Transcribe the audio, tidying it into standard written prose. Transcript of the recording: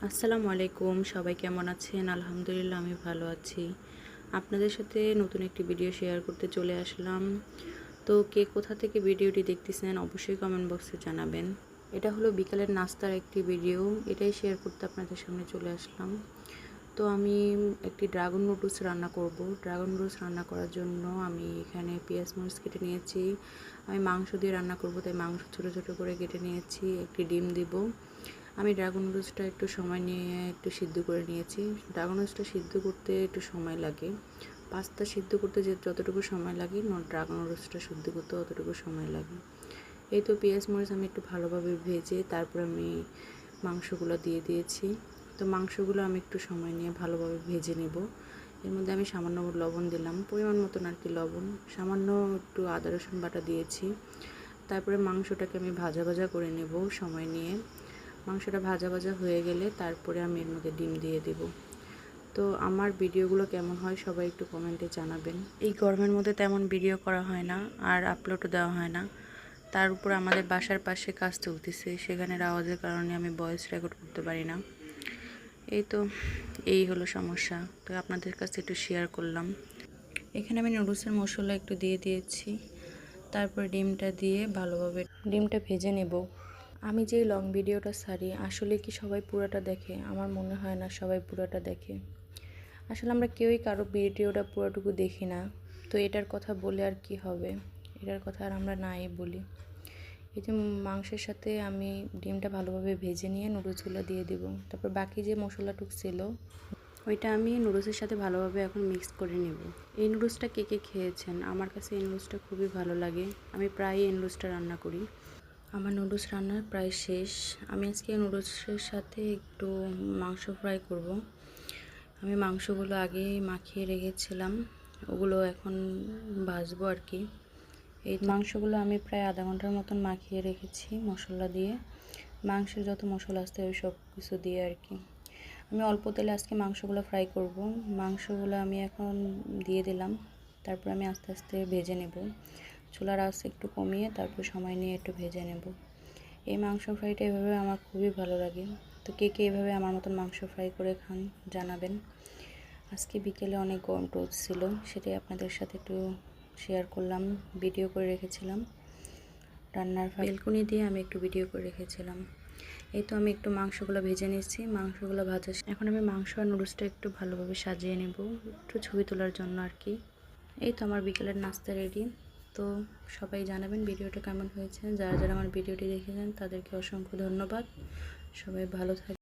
আসসালামু আলাইকুম, সবাই কেমন আছেন? আলহামদুলিল্লাহ আমি ভালো আছি। আপনাদের সাথে নতুন একটি ভিডিও শেয়ার করতে চলে আসলাম। তো কে কোথা থেকে ভিডিওটি দেখতেছেন অবশ্যই কমেন্ট বক্সে জানাবেন। এটা হলো বিকালের নাস্তার একটি ভিডিও, এটাই শেয়ার করতে আপনাদের সামনে চলে আসলাম। তো আমি একটি ড্রাগন নুডলস রান্না করব। ড্রাগন নুডলস রান্না করার জন্য আমি এখানে পেঁয়াজ মরিচ কেটে নিয়েছি। আমি মাংস দিয়ে রান্না করব, তাই মাংস ছোটো ছোটো করে কেটে নিয়েছি। একটি ডিম দিব। আমি ড্রাগন নুডলসটা একটু সময় নিয়ে একটু সিদ্ধ করে নিয়েছি। ড্রাগন নুডলসটা সিদ্ধ করতে একটু সময় লাগে। পাস্তা সিদ্ধ করতে যতটুকু সময় লাগে ড্রাগন নুডলসটা সিদ্ধ করতে অতটুকু সময় লাগে। এই তো পেঁয়াজ মরিচ আমি একটু ভালোভাবে ভেজে তারপর আমি মাংসগুলো দিয়ে দিয়েছি। তো মাংসগুলো আমি একটু সময় নিয়ে ভালোভাবে ভেজে নেব। এর মধ্যে আমি সামান্য লবণ দিলাম, পরিমাণ মতন আর কি লবণ, সামান্য একটু আদা রসুন বাটা দিয়েছি। তারপরে মাংসটাকে আমি ভাজা ভাজা করে নেব সময় নিয়ে। মাংসটা ভাজা ভাজা হয়ে গেলে তারপরে আমি এর মধ্যে ডিম দিয়ে দেব। তো আমার ভিডিওগুলো কেমন হয় সবাই একটু কমেন্টে জানাবেন। এই গরমের মধ্যে তেমন ভিডিও করা হয় না আর আপলোডও দেওয়া হয় না। তার উপর আমাদের বাসার পাশে কাজ চলতেছে, সেখানের আওয়াজের কারণে আমি ভয়েস রেকর্ড করতে পারি না। এই তো এই হলো সমস্যা। তো আপনাদের কাছে একটু শেয়ার করলাম। এখানে আমি নুডলসের মশলা একটু দিয়ে দিয়েছি। তারপর ডিমটা দিয়ে ভালোভাবে ডিমটা ভেজে নেব। আমি যেই লং ভিডিওটা ছাড়ি আসলে কি সবাই পুরোটা দেখে? আমার মনে হয় না সবাই পুরোটা দেখে। আসলে আমরা কেউই কারো ভিডিওটা পুরোটুকু দেখি না। তো এটার কথা বলে আর কি হবে, এটার কথা আর আমরা নাই বলি। এই যে মাংসের সাথে আমি ডিমটা ভালোভাবে ভেজে নিয়ে নুডলসগুলো দিয়ে দিব। তারপর বাকি যে মশলাটুকু ছিল ওইটা আমি নুডলসের সাথে ভালোভাবে এখন মিক্স করে নেব। এই নুডলসটা কে কে খেয়েছেন? আমার কাছে এই নুডলসটা খুবই ভালো লাগে। আমি প্রায় এই নুডলসটা রান্না করি। আমার নুডলস রান্না প্রায় শেষ। আমি আজকে নুডলসের সাথে একটু মাংস ফ্রাই করব। আমি মাংসগুলো আগেই মাখিয়ে রেখেছিলাম, ওগুলো এখন ভাজবো আর কি। এই মাংসগুলো আমি প্রায় আধা ঘন্টার মতন মাখিয়ে রেখেছি মশলা দিয়ে। মাংসের যত মশলা আসতে ওই সব কিছু দিয়ে আর কি। আমি অল্প তেলে আজকে মাংসগুলো ফ্রাই করব। মাংসগুলো আমি এখন দিয়ে দিলাম। তারপর আমি আস্তে আস্তে ভেজে নেব। চুলার আঁচ একটু কমিয়ে তারপর সময় নিয়ে একটু ভেজে নেব। এই মাংস ফ্রাইটা এভাবে আমার খুবই ভালো লাগে। তো কে কে এভাবে আমার মতন মাংস ফ্রাই করে খান জানাবেন। আজকে বিকেলে অনেক গরম রোদ ছিল, সেটাই আপনাদের সাথে একটু শেয়ার করলাম, ভিডিও করে রেখেছিলাম। রান্নার বেলকুনি দিয়ে আমি একটু ভিডিও করে রেখেছিলাম। এই তো আমি একটু মাংসগুলো ভেজে নিচ্ছি। মাংসগুলো ভাজা এখন আমি মাংস আর নুডলসটা একটু ভালোভাবে সাজিয়ে নেব, একটু ছবি তোলার জন্য আর কি। এই তো আমার বিকেলের নাস্তা রেডি। তো সবাই জানাবেন ভিডিওটা কেমন হয়েছে। যারা যারা আমার ভিডিওটি দেখেছেন তাদেরকে অসংখ্য ধন্যবাদ। সবাই ভালো থাকবেন।